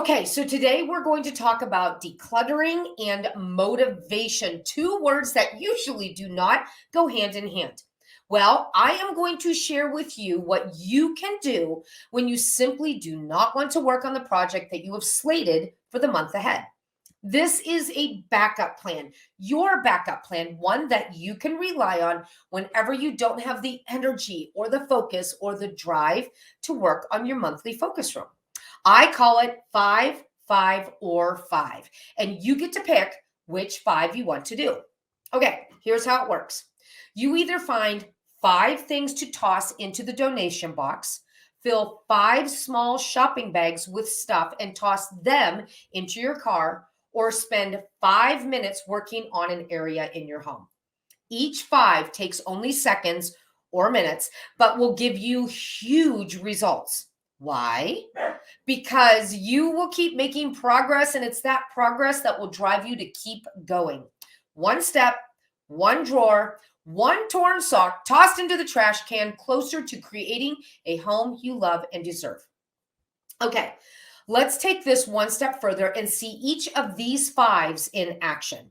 Okay, so today we're going to talk about decluttering and motivation, two words that usually do not go hand in hand. Well, I am going to share with you what you can do when you simply do not want to work on the project that you have slated for the month ahead. This is a backup plan, your backup plan, one that you can rely on whenever you don't have the energy or the focus or the drive to work on your monthly focus room. I call it 5, 5, or 5. And you get to pick which 5 you want to do. Okay, here's how it works. You either find 5 things to toss into the donation box, fill 5 small shopping bags with stuff and toss them into your car, or spend 5 minutes working on an area in your home. Each 5 takes only seconds or minutes, but will give you huge results. Why? Because you will keep making progress, and it's that progress that will drive you to keep going. One step, one drawer, one torn sock tossed into the trash can, closer to creating a home you love and deserve. Okay, let's take this one step further and see each of these 5s in action.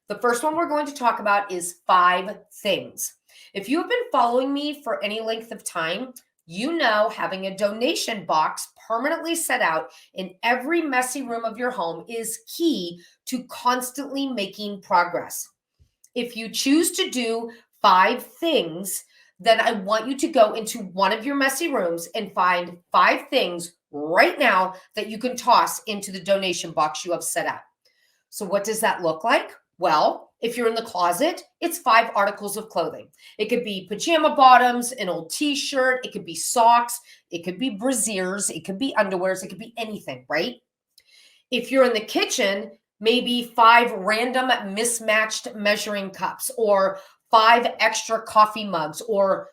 The first one we're going to talk about is 5 things. If you have been following me for any length of time, you know having a donation box permanently set out in every messy room of your home is key to constantly making progress. If you choose to do 5 things, then I want you to go into one of your messy rooms and find 5 things right now that you can toss into the donation box you have set out. So what does that look like? Well, if you're in the closet, it's 5 articles of clothing. It could be pajama bottoms, an old t-shirt, it could be socks, it could be brassieres, it could be underwears, it could be anything, right? If you're in the kitchen, maybe 5 random mismatched measuring cups, or 5 extra coffee mugs, or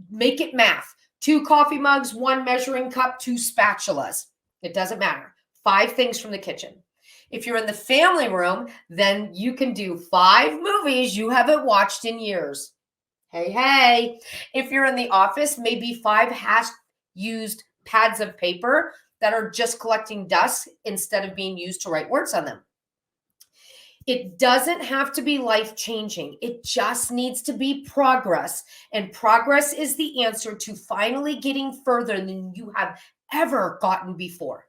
make it math. 2 coffee mugs, 1 measuring cup, 2 spatulas. It doesn't matter. 5 things from the kitchen. If you're in the family room, then you can do 5 movies you haven't watched in years. Hey. If you're in the office, maybe 5 half-used pads of paper that are just collecting dust instead of being used to write words on them. It doesn't have to be life-changing. It just needs to be progress. And progress is the answer to finally getting further than you have ever gotten before.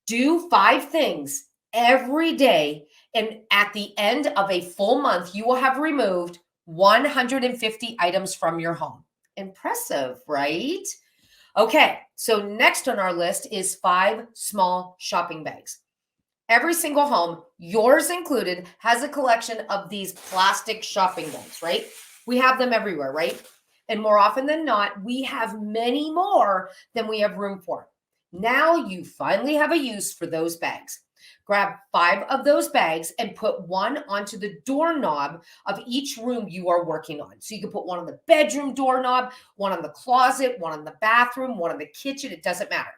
Do 5 things every day, and at the end of a full month, you will have removed 150 items from your home. Impressive, right? Okay, so next on our list is 5 small shopping bags. Every single home, yours included, has a collection of these plastic shopping bags, right? We have them everywhere, right? And more often than not, we have many more than we have room for. Now you finally have a use for those bags. Grab 5 of those bags and put 1 onto the doorknob of each room you are working on. So you can put 1 on the bedroom doorknob, 1 on the closet, 1 on the bathroom, 1 on the kitchen. It doesn't matter.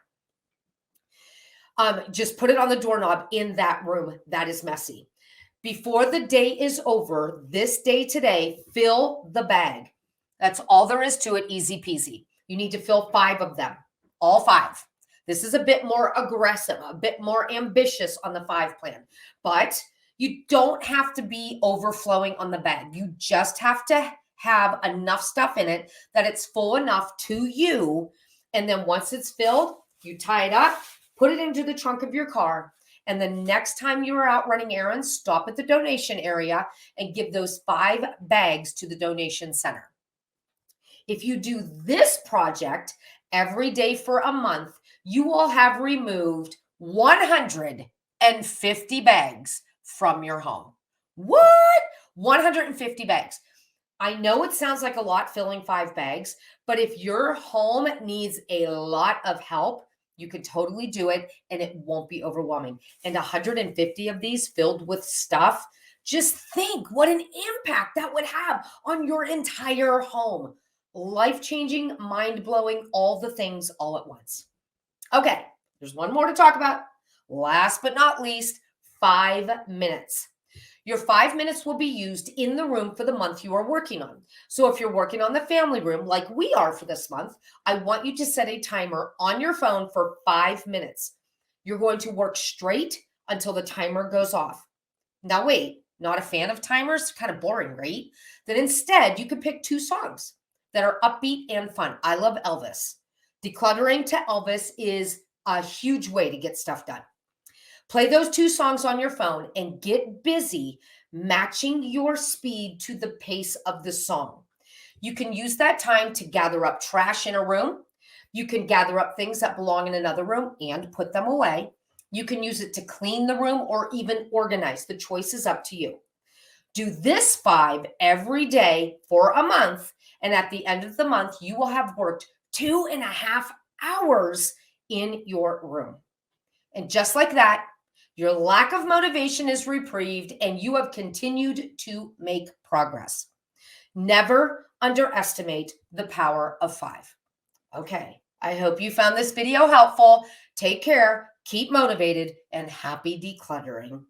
Just put it on the doorknob in that room that is messy. Before the day is over, this day today, fill the bag. That's all there is to it, easy peasy. You need to fill 5 of them, all 5. This is a bit more aggressive, a bit more ambitious on the 5 plan, but you don't have to be overflowing on the bag. You just have to have enough stuff in it that it's full enough to you. And then once it's filled, you tie it up, put it into the trunk of your car. And the next time you are out running errands, stop at the donation area and give those 5 bags to the donation center. If you do this project every day for a month, you will have removed 150 bags from your home. What? 150 bags. I know it sounds like a lot filling 5 bags, but if your home needs a lot of help, you can totally do it and it won't be overwhelming. And 150 of these filled with stuff, just think what an impact that would have on your entire home. Life-changing, mind-blowing, all the things all at once. Okay, there's one more to talk about. Last but not least, 5 minutes. Your 5 minutes will be used in the room for the month you are working on. So if you're working on the family room like we are for this month, I want you to set a timer on your phone for 5 minutes. You're going to work straight until the timer goes off. Now, wait, not a fan of timers? Kind of boring, right? Then instead, you could pick 2 songs that are upbeat and fun. I love Elvis. Decluttering to Elvis is a huge way to get stuff done. Play those 2 songs on your phone and get busy matching your speed to the pace of the song. You can use that time to gather up trash in a room. You can gather up things that belong in another room and put them away. You can use it to clean the room or even organize. The choice is up to you. Do this 5 every day for a month. And at the end of the month, you will have worked 2.5 hours in your room. And just like that, your lack of motivation is reprieved and you have continued to make progress. Never underestimate the power of 5. Okay, I hope you found this video helpful. Take care, keep motivated, and happy decluttering.